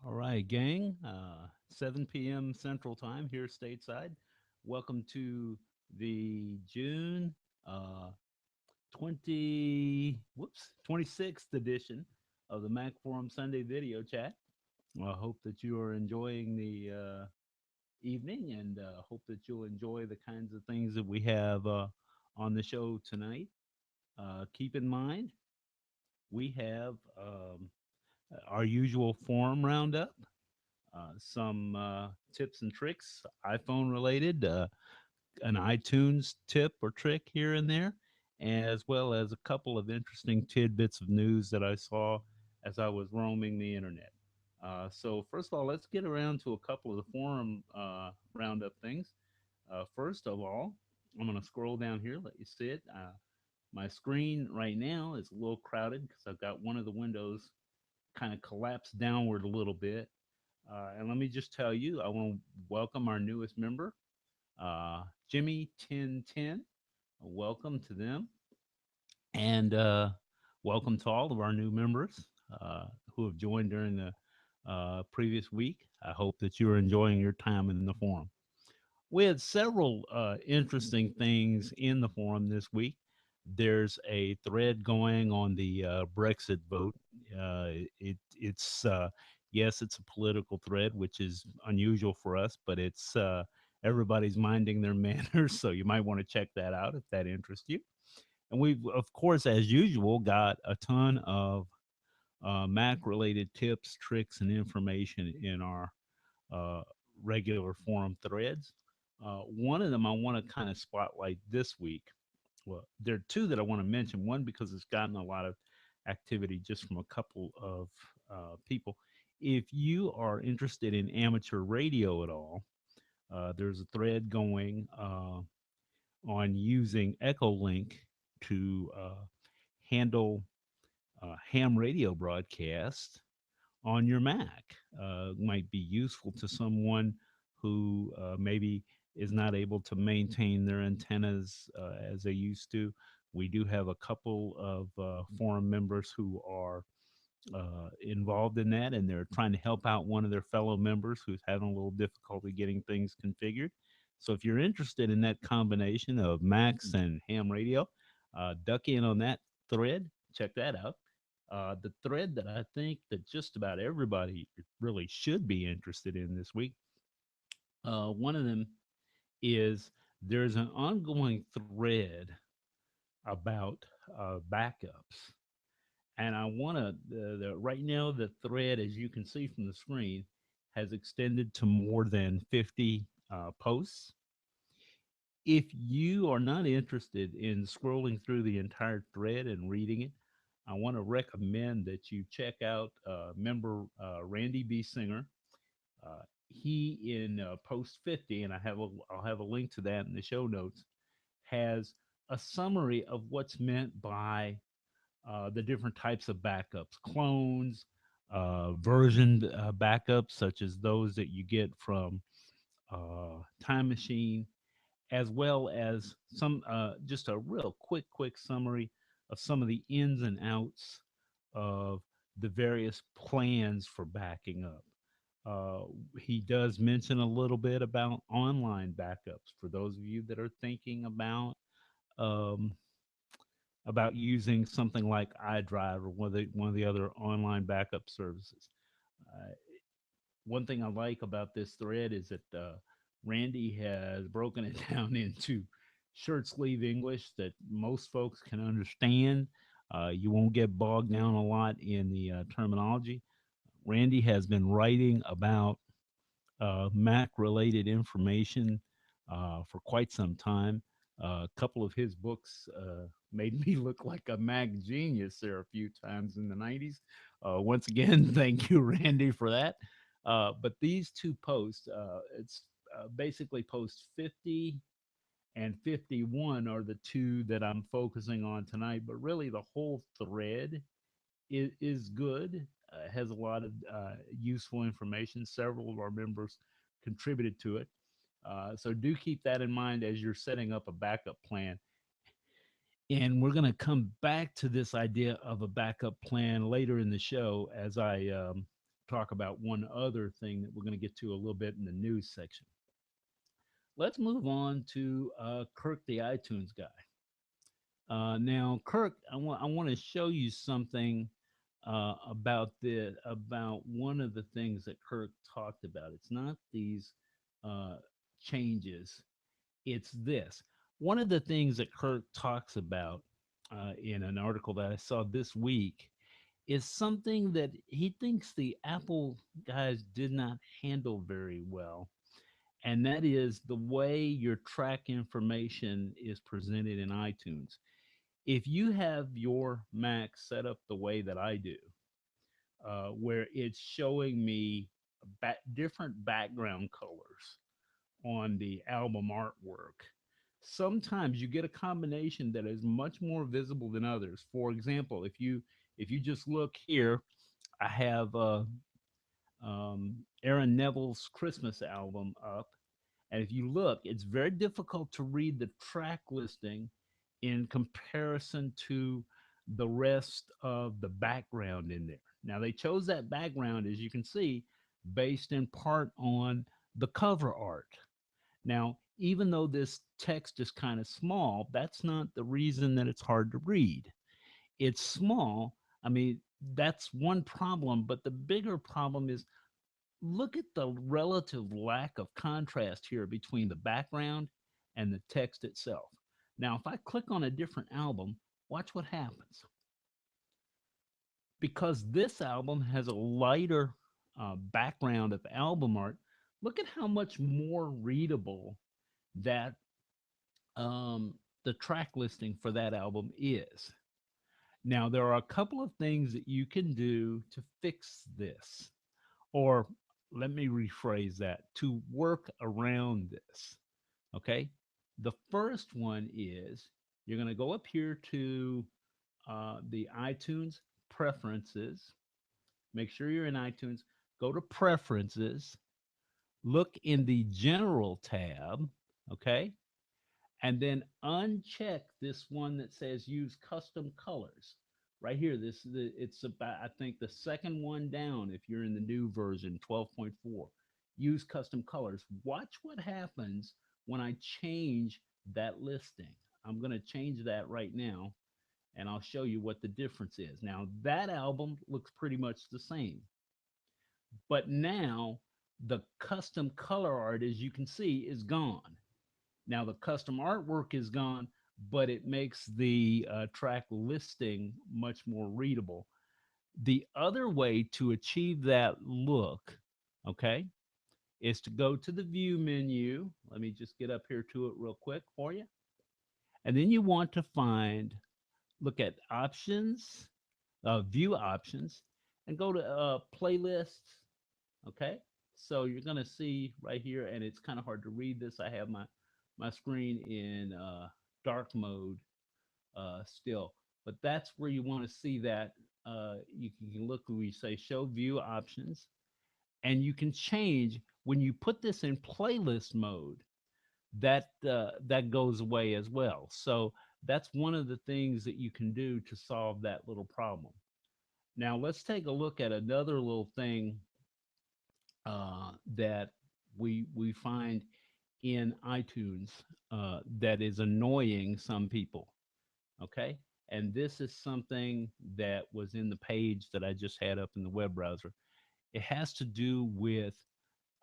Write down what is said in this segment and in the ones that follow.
All right, gang. 7 p.m. Central Time here stateside. Welcome to the June 26th edition of the Mac Forum Sunday video chat. I hope that you are enjoying the evening and hope that you'll enjoy the kinds of things that we have on the show tonight. Keep in mind, we have our usual forum roundup, some tips and tricks, iPhone related, an iTunes tip or trick here and there, as well as a couple of interesting tidbits of news that I saw as I was roaming the internet. So, first of all, let's get around to a couple of the forum roundup things. First of all, I'm going to scroll down here, let you see it. My screen right now is a little crowded because I've got one of the windows kind of collapsed downward a little bit. And let me just tell you, I want to welcome our newest member, Jimmy 1010. Welcome to them. And welcome to all of our new members who have joined during the previous week. I hope that you're enjoying your time in the forum. We had several interesting things in the forum this week. There's a thread going on the Brexit vote. It's yes, it's a political thread, which is unusual for us, but it's everybody's minding their manners, so you might want to check that out if that interests you. And we've, of course, as usual, got a ton of Mac related tips, tricks, and information in our uh, regular forum threads. One of them I want to kind of spotlight this week. Well, there are two that I want to mention. One, because it's gotten a lot of activity just from a couple of people. If you are interested in amateur radio at all, there's a thread going on using Echolink to handle ham radio broadcasts on your Mac. Might be useful to someone who maybe is not able to maintain their antennas as they used to. We do have a couple of forum members who are involved in that, and they're trying to help out one of their fellow members who's having a little difficulty getting things configured. So if you're interested in that combination of Macs and ham radio, duck in on that thread. Check that out. The thread that I think that just about everybody really should be interested in this week. One of them is there's an ongoing thread about backups, and I want to right now the thread, as you can see from the screen, has extended to more than 50 posts. If you are not interested in scrolling through the entire thread and reading it, I want to recommend that you check out member Randy B. Singer. He in post 50, and I'll have a link to that in the show notes, has a summary of what's meant by the different types of backups, clones, versioned backups, such as those that you get from Time Machine, as well as some just a real quick summary of some of the ins and outs of the various plans for backing up. Uh, he does mention a little bit about online backups for those of you that are thinking um, about using something like iDrive or one of the other online backup services. Uh, One thing I like about this thread is that Randy has broken it down into shirt sleeve English that most folks can understand. You won't get bogged down a lot in the terminology. Randy has been writing about Mac related information for quite some time. A couple of his books made me look like a Mac genius there a few times in the 90s. Once again, thank you, Randy, for that. But these two posts, it's basically post 50 and 51 are the two that I'm focusing on tonight. But really, the whole thread is good. Has a lot of useful information. Several of our members contributed to it. So do keep that in mind as you're setting up a backup plan. And we're going to come back to this idea of a backup plan later in the show as I talk about one other thing that we're going to get to a little bit in the news section. Let's move on to Kirk, the iTunes guy. Now, Kirk, I want to show you something about one of the things that Kirk talked about. It's not these uh, changes. It's this. One of the things that Kirk talks about in an article that I saw this week is something that he thinks the Apple guys did not handle very well, and that is the way your track information is presented in iTunes. If you have your Mac set up the way that I do, where it's showing me different background colors on the album artwork, sometimes you get a combination that is much more visible than others. For example, if you just look here, I have Aaron Neville's Christmas album up. And if you look, it's very difficult to read the track listing in comparison to the rest of the background in there. Now, they chose that background, as you can see, based in part on the cover art. Now, even though this text is kind of small, that's not the reason that it's hard to read. It's small. I mean, that's one problem, but the bigger problem is look at the relative lack of contrast here between the background and the text itself. Now, if I click on a different album, watch what happens. Because this album has a lighter background of album art, look at how much more readable that um, the track listing for that album is. Now, there are a couple of things that you can do to fix this, or let me rephrase that, to work around this. Okay. The first one is you're going to go up here to the iTunes preferences. Make sure you're in iTunes. Go to preferences. Look in the general tab. Okay. And then uncheck this one that says use custom colors right here. It's about, I think, the second one down. If you're in the new version 12.4, use custom colors. Watch what happens when I change that listing. I'm going to change that right now, and I'll show you what the difference is. Now, that album looks pretty much the same, but now the custom color art, as you can see, is gone. Now the custom artwork is gone, but it makes the track listing much more readable. The other way to achieve that look, okay, is to go to the view menu. Let me just get up here to it real quick for you. And then you want to find, look at options, view options, and go to playlists. Okay. So you're going to see right here, and it's kind of hard to read this. I have my screen in dark mode still, but that's where you want to see that. You can look where you say show view options, and you can change when you put this in playlist mode. That goes away as well. So that's one of the things that you can do to solve that little problem. Now let's take a look at another little thing that we find in iTunes that is annoying some people. Okay. And this is something that was in the page that I just had up in the web browser. It has to do with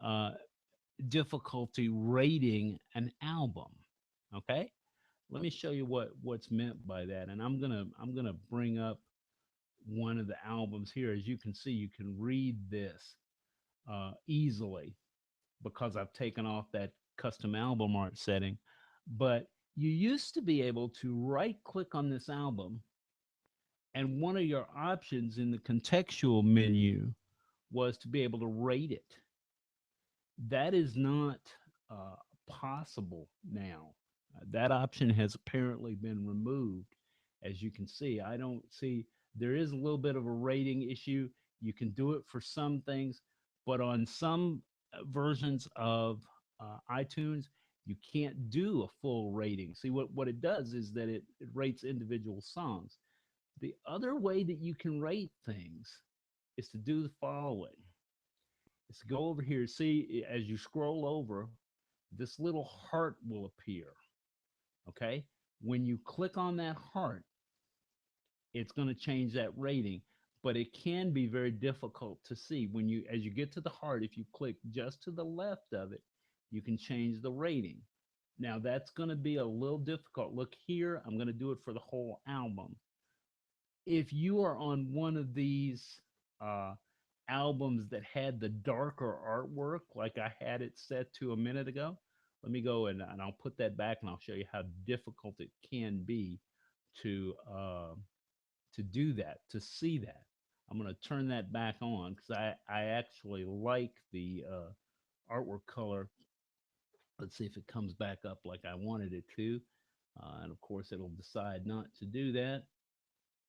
uh, difficulty rating an album. Okay. Let me show you what's meant by that. And I'm gonna bring up one of the albums here. As you can see, you can read this easily because I've taken off that custom album art setting. But you used to be able to right click on this album, and one of your options in the contextual menu was to be able to rate it. That is not possible now. That option has apparently been removed. As you can see, I don't see, there is a little bit of a rating issue. You can do it for some things, but on some versions of iTunes, you can't do a full rating. See, what it does is that it rates individual songs. The other way that you can rate things is to do the following. So go over here. See, as you scroll over, this little heart will appear. Okay. When you click on that heart, it's going to change that rating, but it can be very difficult to see when you, as you get to the heart, if you click just to the left of it, you can change the rating. Now that's going to be a little difficult. Look here, I'm going to do it for the whole album. If you are on one of these uh, albums that had the darker artwork, like I had it set to a minute ago, let me go and I'll put that back and I'll show you how difficult it can be to do that, to see that. I'm going to turn that back on because I actually like the artwork color. Let's see if it comes back up like I wanted it to. And of course, it'll decide not to do that.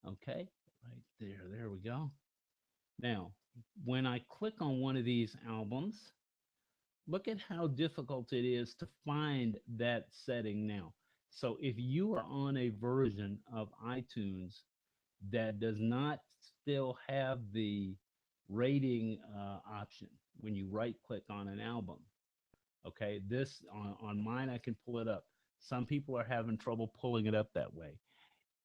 Okay, right there. There we go. Now, when I click on one of these albums, look at how difficult it is to find that setting now. So if you are on a version of iTunes that does not still have the rating option when you right click on an album. Okay, this on mine, I can pull it up. Some people are having trouble pulling it up that way.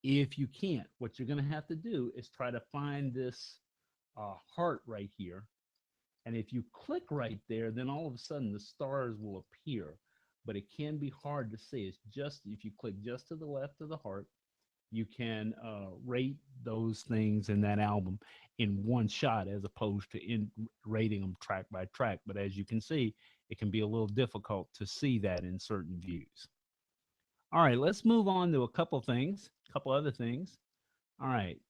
If you can't, what you're going to have to do is try to find this heart right here. And if you click right there, then all of a sudden the stars will appear. But it can be hard to see. It's just if you click just to the left of the heart, you can rate those things in that album in one shot as opposed to in rating them track by track. But as you can see, it can be a little difficult to see that in certain views. All right, let's move on to a couple things, a couple other things. All right,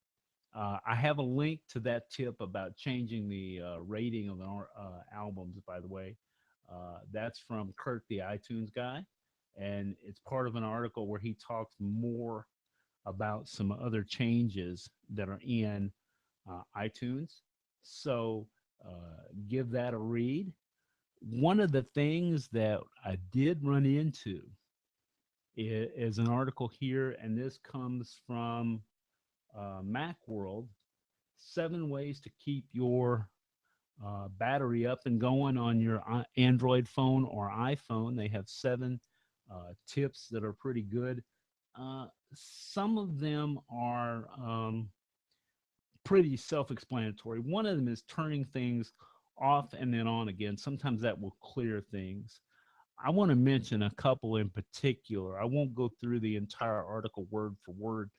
I have a link to that tip about changing the rating of albums, by the way. That's from Kurt, the iTunes guy. And it's part of an article where he talks more about some other changes that are in iTunes. So give that a read. One of the things that I did run into is an article here, and this comes from Macworld. 7 ways to keep your battery up and going on your Android phone or iPhone. They have 7 tips that are pretty good. Some of them are pretty self explanatory. One of them is turning things off and then on again. Sometimes that will clear things. I want to mention a couple in particular. I won't go through the entire article word for word.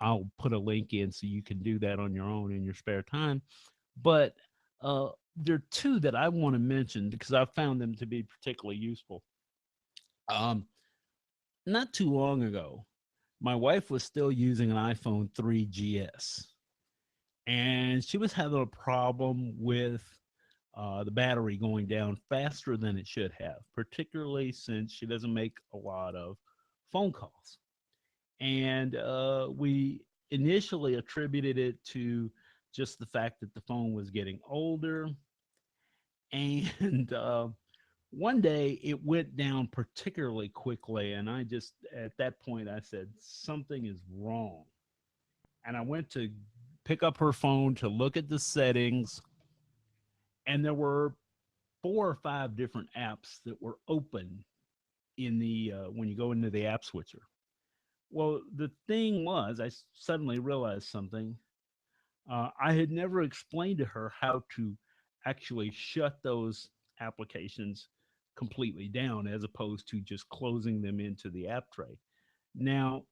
I'll put a link in so you can do that on your own in your spare time. But there are two that I want to mention because I found them to be particularly useful. Um, Not too long ago, my wife was still using an iPhone 3GS, and she was having a problem with the battery going down faster than it should have, particularly since she doesn't make a lot of phone calls. And we initially attributed it to just the fact that the phone was getting older. And one day it went down particularly quickly. And I just, at that point, I said, something is wrong. And I went to pick up her phone to look at the settings, and there were 4 or 5 different apps that were open in the when you go into the app switcher. Well, the thing was, I suddenly realized something. I had never explained to her how to actually shut those applications completely down as opposed to just closing them into the app tray. Now,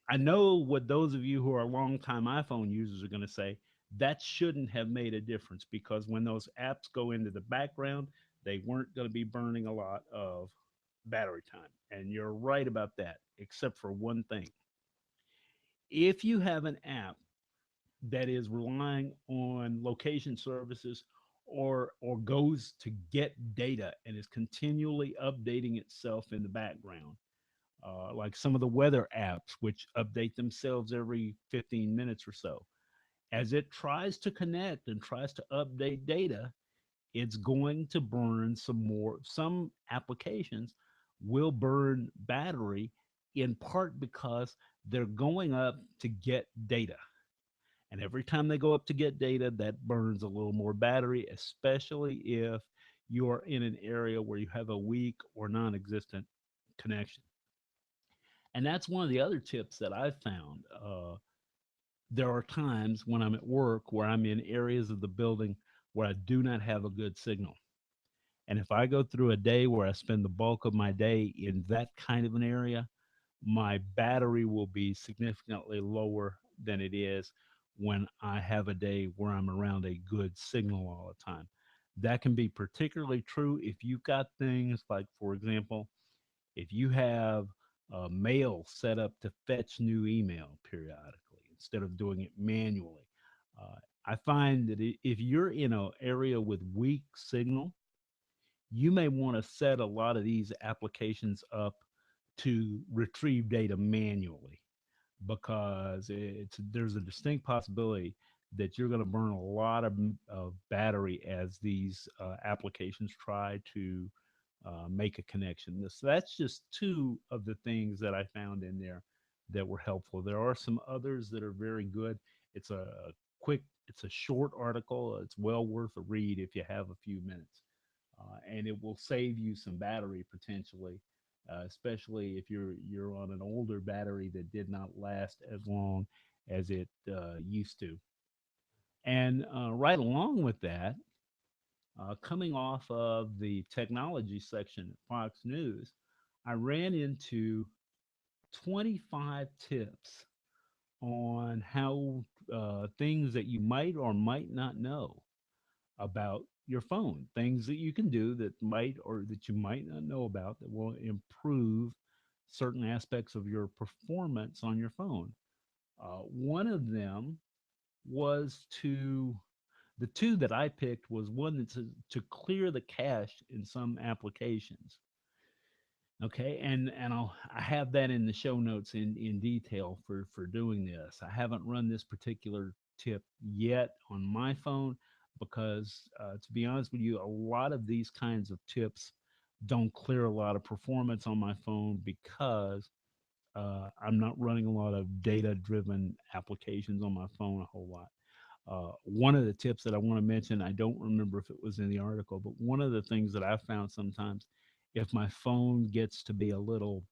I know what those of you who are longtime iPhone users are going to say. That shouldn't have made a difference because when those apps go into the background, they weren't going to be burning a lot of battery time. And you're right about that, except for one thing. If you have an app that is relying on location services or goes to get data and is continually updating itself in the background, like some of the weather apps, which update themselves every 15 minutes or so. As it tries to connect and tries to update data, it's going to burn some more. Some applications will burn battery in part because they're going up to get data. And every time they go up to get data, that burns a little more battery, especially if you are in an area where you have a weak or non existent connection. And that's one of the other tips that I've found. There are times when I'm at work where I'm in areas of the building where I do not have a good signal. And if I go through a day where I spend the bulk of my day in that kind of an area, my battery will be significantly lower than it is when I have a day where I'm around a good signal all the time. That can be particularly true if you've got things like, for example, if you have mail set up to fetch new email periodically instead of doing it manually. I find that if you're in an area with weak signal, you may want to set a lot of these applications up to retrieve data manually because there's a distinct possibility that you're going to burn a lot of battery as these applications try to make a connection. So that's just two of the things that I found in there that were helpful. There are some others that are very good. It's a quick, it's a short article. It's well worth a read if you have a few minutes, and it will save you some battery potentially, especially if you're on an older battery that did not last as long as it used to. And right along with that, coming off of the technology section at Fox News, I ran into 25 tips on how things that you might or might not know about your phone, things that you can do that might or that you might not know about that will improve certain aspects of your performance on your phone. One of them was to the two that I picked was one that's to clear the cache in some applications. Okay, and I have that in the show notes in detail for doing this. I haven't run this particular tip yet on my phone because, to be honest with you, a lot of these kinds of tips don't clear a lot of performance on my phone because I'm not running a lot of data driven applications on my phone a whole lot. One of the tips that I want to mention, I don't remember if it was in the article, but one of the things that I found sometimes, if my phone gets to be a little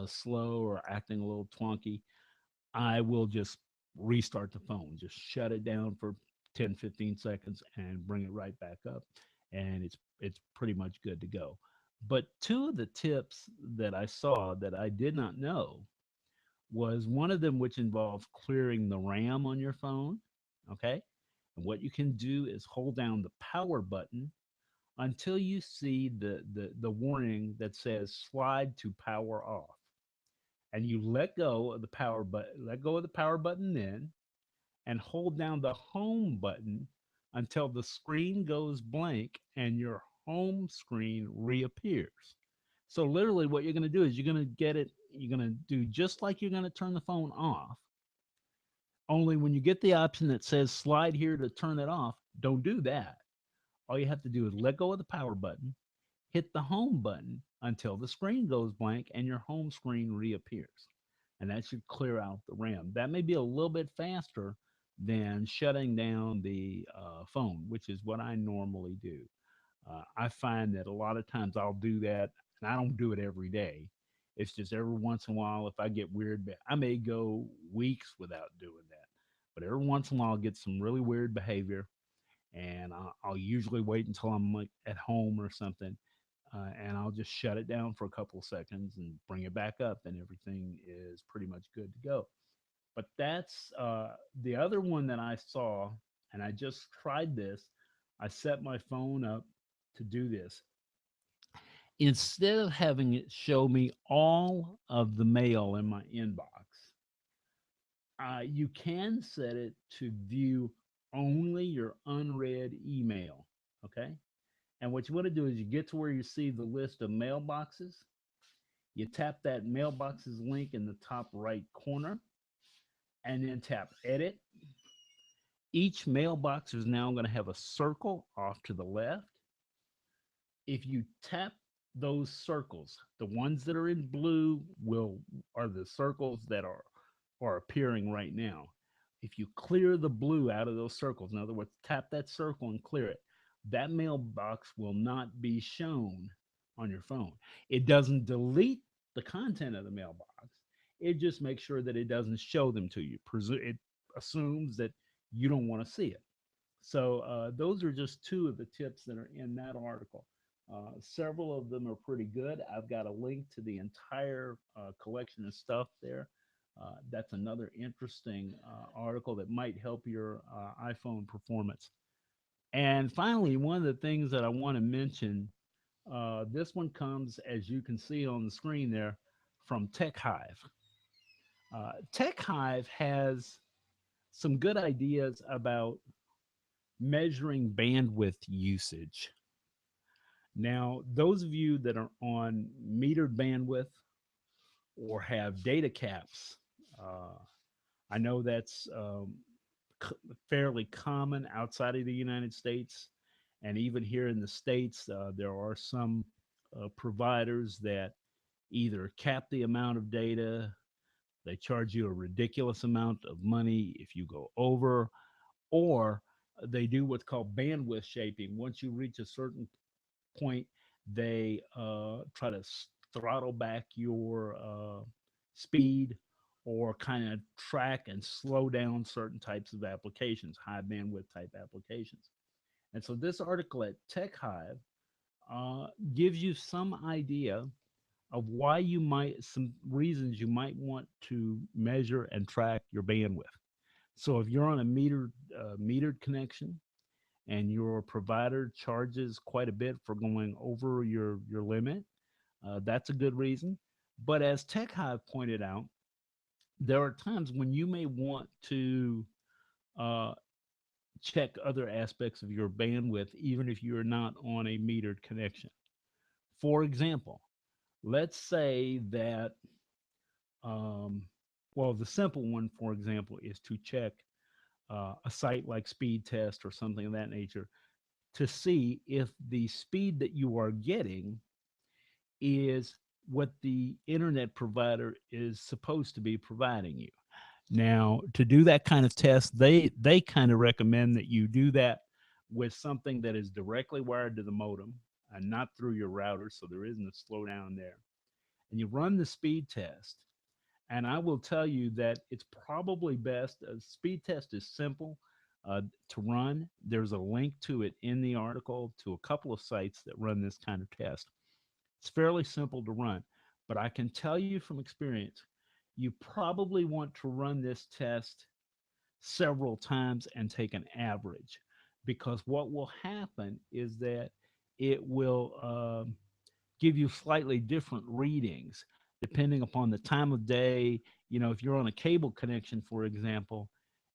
slow or acting a little twonky, I will just restart the phone, just shut it down for 10, 15 seconds and bring it right back up. And it's pretty much good to go. But two of the tips that I saw that I did not know was one of them which involves clearing the RAM on your phone. Okay. And what you can do is hold down the power button until you see the warning that says slide to power off. And you let go of the power button then, and hold down the home button until the screen goes blank and your home screen reappears. So literally what you're going to do is you're going to do just like you're going to turn the phone off. Only when you get the option that says slide here to turn it off, don't do that. All you have to do is let go of the power button, hit the home button until the screen goes blank and your home screen reappears. And that should clear out the RAM. That may be a little bit faster than shutting down the phone, which is what I normally do. I find that a lot of times I'll do that, and I don't do it every day. It's just every once in a while, if I get weird, I may go weeks without doing that. But every once in a while, I'll get some really weird behavior, and I'll usually wait until I'm like at home or something, and I'll just shut it down for a couple of seconds and bring it back up, and everything is pretty much good to go. But that's the other one that I saw, and I just tried this. I set my phone up to do this. Instead of having it show me all of the mail in my inbox, you can set it to view only your unread email. Okay. And what you want to do is you get to where you see the list of mailboxes. You tap that mailboxes link in the top right corner and then tap edit. Each mailbox is now going to have a circle off to the left. If you tap those circles, the ones that are in blue will are the circles that are appearing right now. if you clear the blue out of those circles, in other words, tap that circle and clear it, that mailbox will not be shown on your phone. It doesn't delete the content of the mailbox. It just makes sure that it doesn't show them to you. It assumes that you don't want to see it. So those are just two of the tips that are in that article. Several of them are pretty good. I've got a link to the entire collection of stuff there. That's another interesting article that might help your iPhone performance. And finally, one of the things that I want to mention, this one comes, as you can see on the screen there, from TechHive. TechHive has some good ideas about measuring bandwidth usage. Now, those of you that are on metered bandwidth or have data caps, uh, I know that's fairly common outside of the United States. And even here in the States, there are some providers that either cap the amount of data, they charge you a ridiculous amount of money if you go over, or they do what's called bandwidth shaping. Once you reach a certain point, they try to throttle back your speed or kind of track and slow down certain types of applications, high bandwidth type applications. And so this article at TechHive gives you some idea of why you might, some reasons you might want to measure and track your bandwidth. So if you're on a metered connection, and your provider charges quite a bit for going over your limit, that's a good reason. But as TechHive pointed out, there are times when you may want to uh, check other aspects of your bandwidth, even if you're not on a metered connection. For example, let's say that, um, well, the simple one, for example, is to check a site like Speed Test or something of that nature to see if the speed that you are getting is what the internet provider is supposed to be providing you. Now, to do that kind of test, they kind of recommend that you do that with something that is directly wired to the modem and not through your router, so there isn't a slowdown there. And you run the speed test, and I will tell you that it's probably best. A speed test is simple to run. There's a link to it in the article to a couple of sites that run this kind of test. It's fairly simple to run, but I can tell you from experience, you probably want to run this test several times and take an average, because what will happen is that it will give you slightly different readings depending upon the time of day. You know, if you're on a cable connection, for example,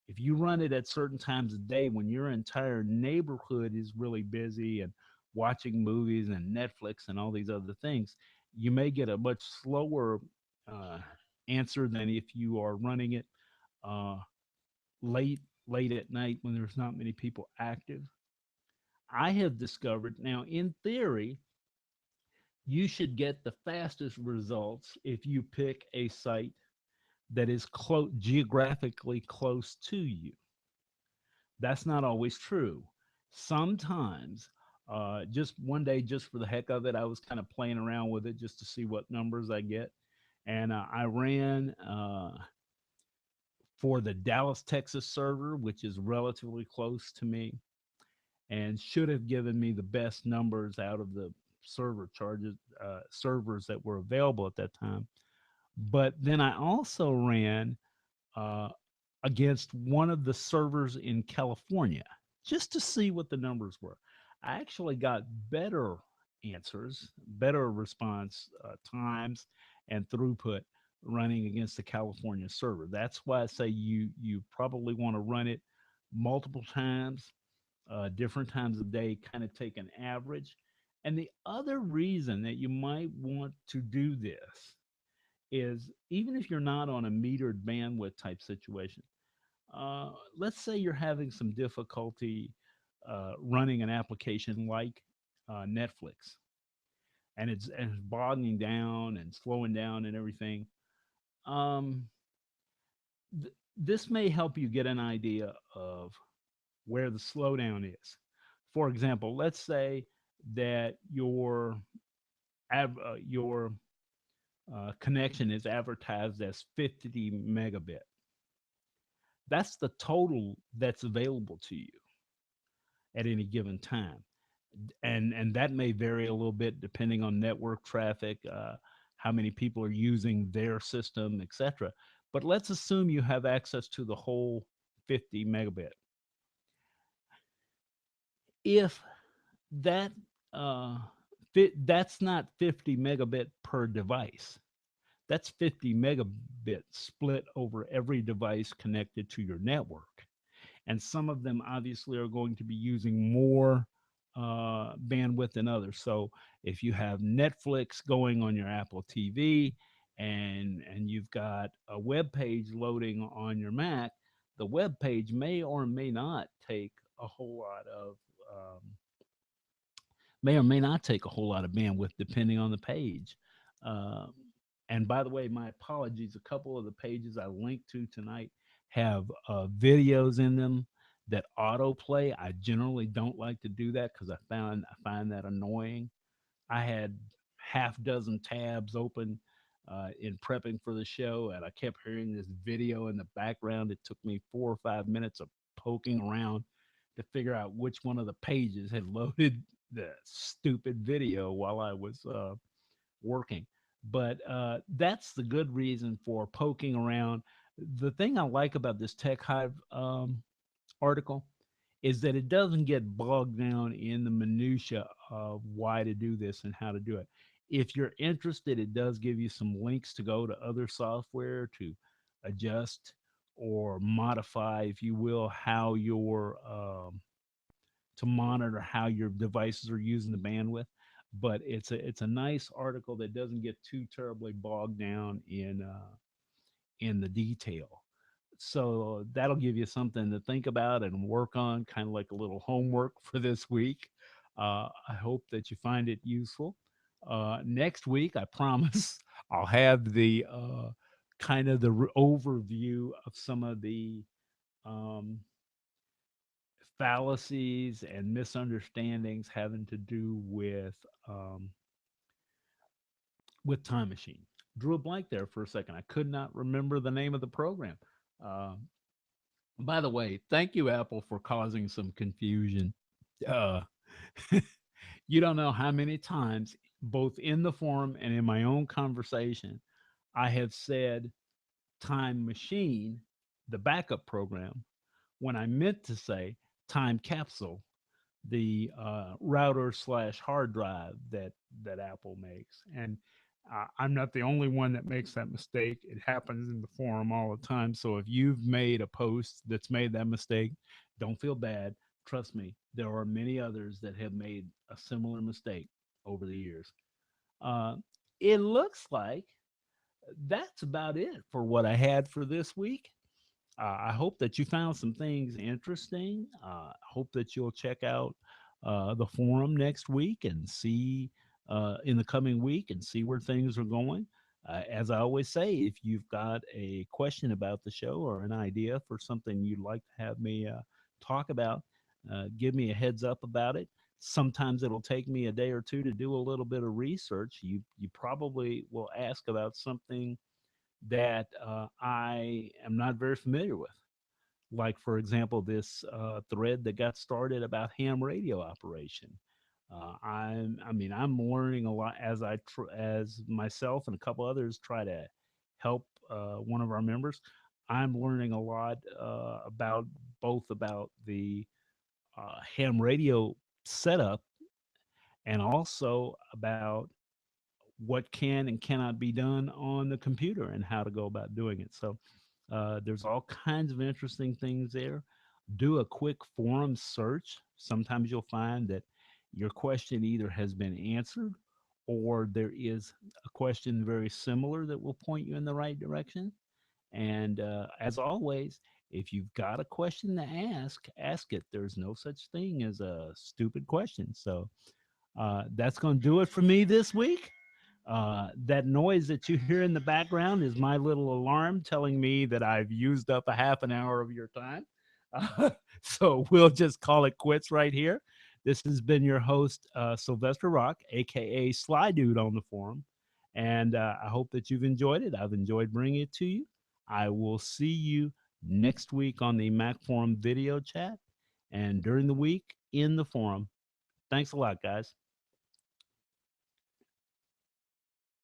if you run it at certain times of day when your entire neighborhood is really busy and watching movies and Netflix and all these other things, you may get a much slower uh, answer than if you are running it uh, late late at night when there's not many people active. I have discovered now, in theory, you should get the fastest results if you pick a site that is geographically close to you. That's not always true. Sometimes, just one day, just for the heck of it, I was kind of playing around with it just to see what numbers I get. And I ran for the Dallas, Texas server, which is relatively close to me and should have given me the best numbers out of the servers that were available at that time. But then I also ran uh, against one of the servers in California just to see what the numbers were. I actually got better answers, better response times, and throughput running against the California server. That's why I say you probably want to run it multiple times, different times of day, kind of take an average. And the other reason that you might want to do this is, even if you're not on a metered bandwidth type situation, let's say you're having some difficulty running an application like Netflix, and it's bogging down and slowing down and everything. Um, This may help you get an idea of where the slowdown is. For example, let's say that your connection is advertised as 50 megabit. That's the total that's available to you at any given time, and that may vary a little bit depending on network traffic, how many people are using their system, etc. But let's assume you have access to the whole 50 megabit. If that uh, that's not 50 megabit per device. That's 50 megabits split over every device connected to your network. And some of them obviously are going to be using more bandwidth than others. So if you have Netflix going on your Apple TV and you've got a web page loading on your Mac, the web page may not take a whole lot of um, may or may not take a whole lot of bandwidth depending on the page. Um, and by the way, my apologies. A couple of the pages I linked to tonight have videos in them that autoplay. I generally don't like to do that because I find that annoying. I had half dozen tabs open in prepping for the show, and I kept hearing this video in the background. It took me 4 or 5 minutes of poking around to figure out which one of the pages had loaded the stupid video while I was working. But that's the good reason for poking around. The thing I like about this Tech Hive article is that it doesn't get bogged down in the minutia of why to do this and how to do it. If you're interested, it does give you some links to go to other software to adjust or modify, if you will, how your to monitor how your devices are using the bandwidth. But it's a nice article that doesn't get too terribly bogged down in the detail. So that'll give you something to think about and work on, kind of like a little homework for this week. I hope that you find it useful. Next week, I promise I'll have the kind of the overview of some of the um, fallacies and misunderstandings having to do um, with Time Machine. Drew a blank there for a second. I could not remember the name of the program. Uh, by the way, thank you, Apple, for causing some confusion. Uh, you don't know how many times, both in the forum and in my own conversation, I have said Time Machine, the backup program, when I meant to say Time Capsule, the router slash hard drive that Apple makes. And I'm not the only one that makes that mistake. It happens in the forum all the time. So if you've made a post that's made that mistake, don't feel bad. Trust me, there are many others that have made a similar mistake over the years. Uh, it looks like that's about it for what I had for this week. I hope that you found some things interesting. I hope that you'll check out the forum next week and see in the coming week and see where things are going. As I always say, if you've got a question about the show or an idea for something you'd like to have me talk about, give me a heads up about it. Sometimes it'll take me a day or two to do a little bit of research. You probably will ask about something that I am not very familiar with. Like, for example, this thread that got started about ham radio operation. I'm learning a lot as as myself and a couple others try to help one of our members. I'm learning a lot about both about the ham radio setup and also about what can and cannot be done on the computer and how to go about doing it. So there's all kinds of interesting things there. Do a quick forum search. Sometimes you'll find that your question either has been answered or there is a question very similar that will point you in the right direction. And as always, if you've got a question to ask it. There's no such thing as a stupid question. So that's going to do it for me this week. That noise that you hear in the background is my little alarm telling me that I've used up a half an hour of your time. Uh, so we'll just call it quits right here. This has been your host, Sylvester Rock, aka Sly Dude on the forum. And I hope that you've enjoyed it. I've enjoyed bringing it to you. I will see you next week on the Mac Forum video chat and during the week in the forum. Thanks a lot, guys.